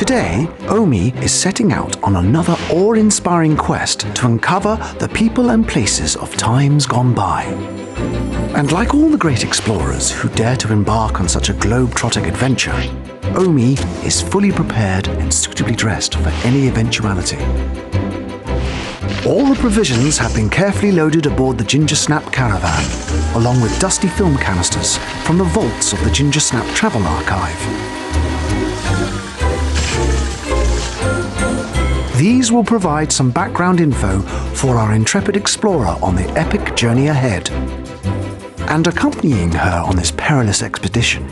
Today, Omi is setting out on another awe-inspiring quest to uncover the people and places of times gone by. And like all the great explorers who dare to embark on such a globe-trotting adventure, Omi is fully prepared and suitably dressed for any eventuality. All the provisions have been carefully loaded aboard the Ginger Snap caravan, along with dusty film canisters from the vaults of the Ginger Snap Travel Archive. These will provide some background info for our intrepid explorer on the epic journey ahead. And accompanying her on this perilous expedition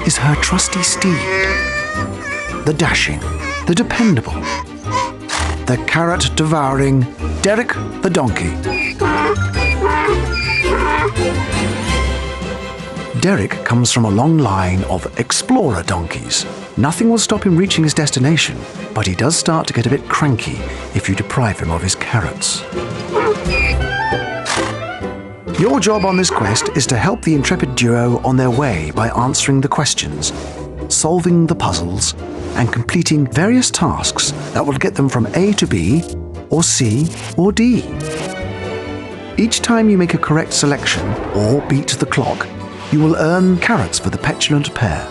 is her trusty steed. The dashing, the dependable, the carrot-devouring Derek the donkey. Derek comes from a long line of explorer donkeys. Nothing will stop him reaching his destination, but he does start to get a bit cranky if you deprive him of his carrots. Your job on this quest is to help the intrepid duo on their way by answering the questions, solving the puzzles, and completing various tasks that will get them from A to B, or C, or D. Each time you make a correct selection, or beat the clock, you will earn carrots for the petulant pair.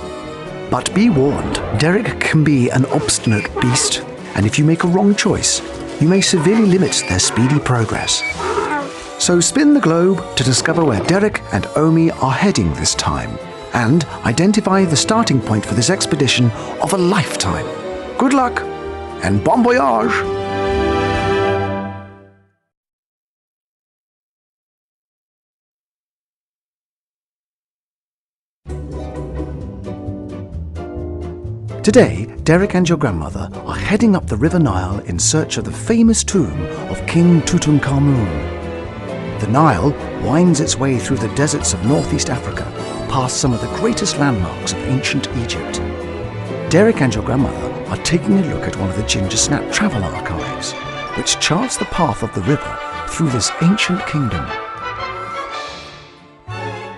But be warned, Derek can be an obstinate beast, and if you make a wrong choice, you may severely limit their speedy progress. So spin the globe to discover where Derek and Omi are heading this time, and identify the starting point for this expedition of a lifetime. Good luck, and bon voyage! Today, Derek and your grandmother are heading up the River Nile in search of the famous tomb of King Tutankhamun. The Nile winds its way through the deserts of northeast Africa, past some of the greatest landmarks of ancient Egypt. Derek and your grandmother are taking a look at one of the Ginger Snap Travel Archives, which charts the path of the river through this ancient kingdom.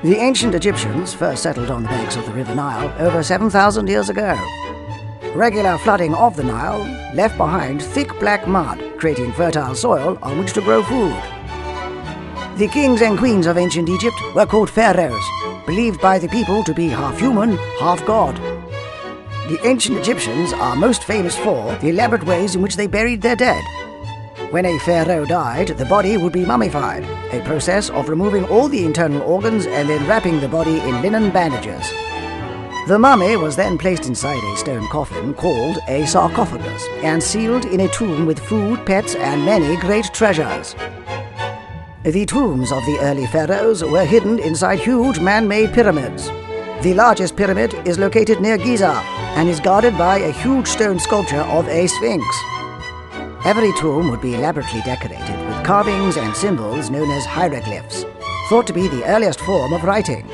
The ancient Egyptians first settled on the banks of the River Nile over 7,000 years ago. Regular flooding of the Nile left behind thick black mud, creating fertile soil on which to grow food. The kings and queens of ancient Egypt were called pharaohs, believed by the people to be half human, half god. The ancient Egyptians are most famous for the elaborate ways in which they buried their dead. When a pharaoh died, the body would be mummified, a process of removing all the internal organs and then wrapping the body in linen bandages. The mummy was then placed inside a stone coffin called a sarcophagus and sealed in a tomb with food, pets, and many great treasures. The tombs of the early pharaohs were hidden inside huge man-made pyramids. The largest pyramid is located near Giza and is guarded by a huge stone sculpture of a sphinx. Every tomb would be elaborately decorated with carvings and symbols known as hieroglyphs, thought to be the earliest form of writing.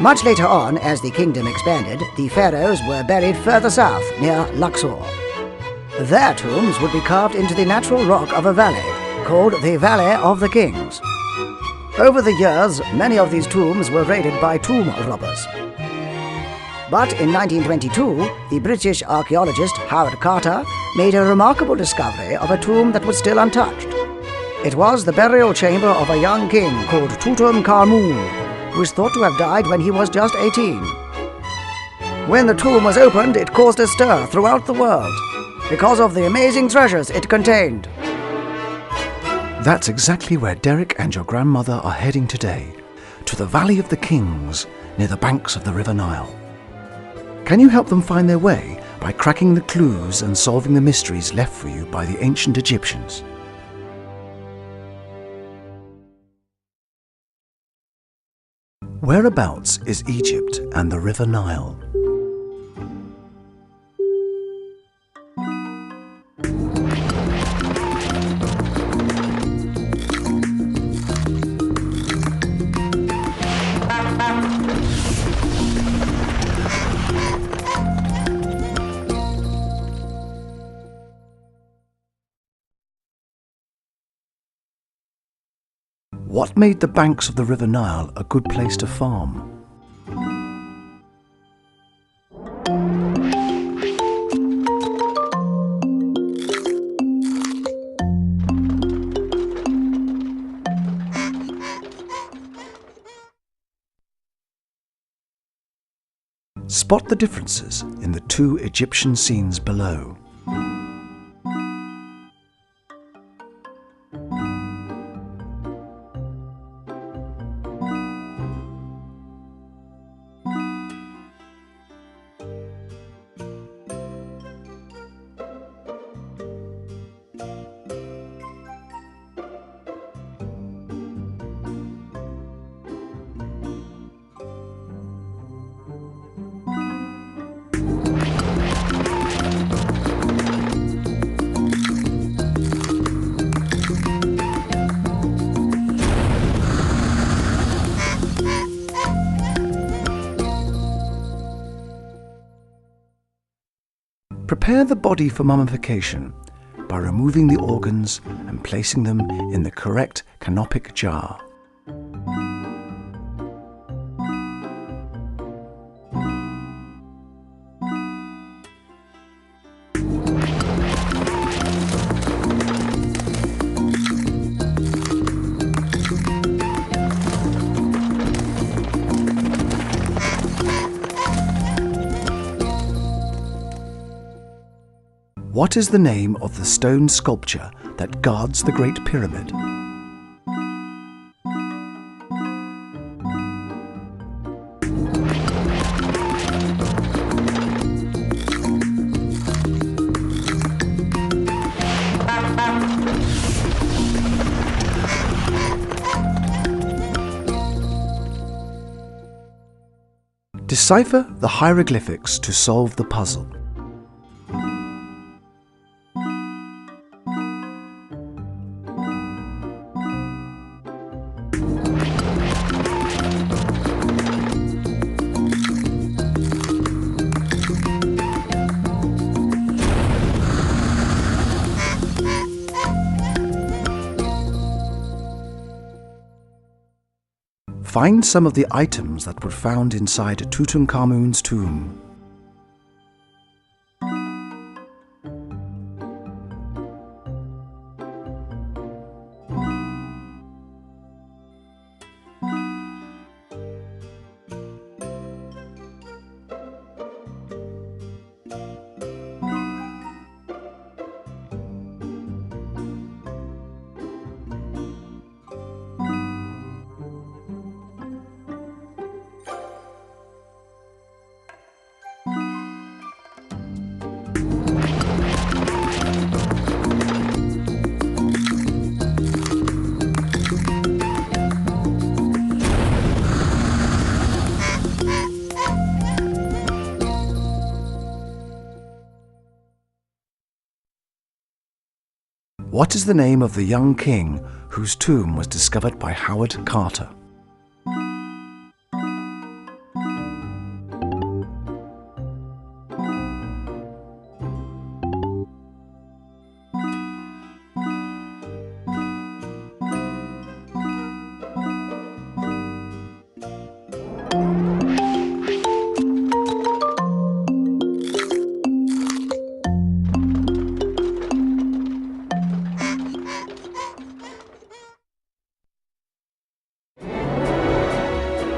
Much later on, as the kingdom expanded, the pharaohs were buried further south, near Luxor. Their tombs would be carved into the natural rock of a valley, called the Valley of the Kings. Over the years, many of these tombs were raided by tomb robbers. But in 1922, the British archaeologist Howard Carter made a remarkable discovery of a tomb that was still untouched. It was the burial chamber of a young king called Tutankhamun, who was thought to have died when he was just 18. When the tomb was opened, it caused a stir throughout the world because of the amazing treasures it contained. That's exactly where Derek and your grandmother are heading today, to the Valley of the Kings, near the banks of the River Nile. Can you help them find their way by cracking the clues and solving the mysteries left for you by the ancient Egyptians? Whereabouts is Egypt and the River Nile? What made the banks of the River Nile a good place to farm? Spot the differences in the two Egyptian scenes below. Prepare the body for mummification by removing the organs and placing them in the correct canopic jar. What is the name of the stone sculpture that guards the Great Pyramid? Decipher the hieroglyphics to solve the puzzle. Find some of the items that were found inside Tutankhamun's tomb. What is the name of the young king whose tomb was discovered by Howard Carter?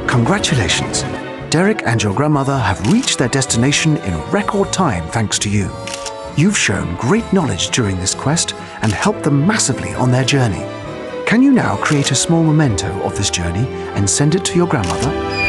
Congratulations! Derek and your grandmother have reached their destination in record time thanks to you. You've shown great knowledge during this quest and helped them massively on their journey. Can you now create a small memento of this journey and send it to your grandmother?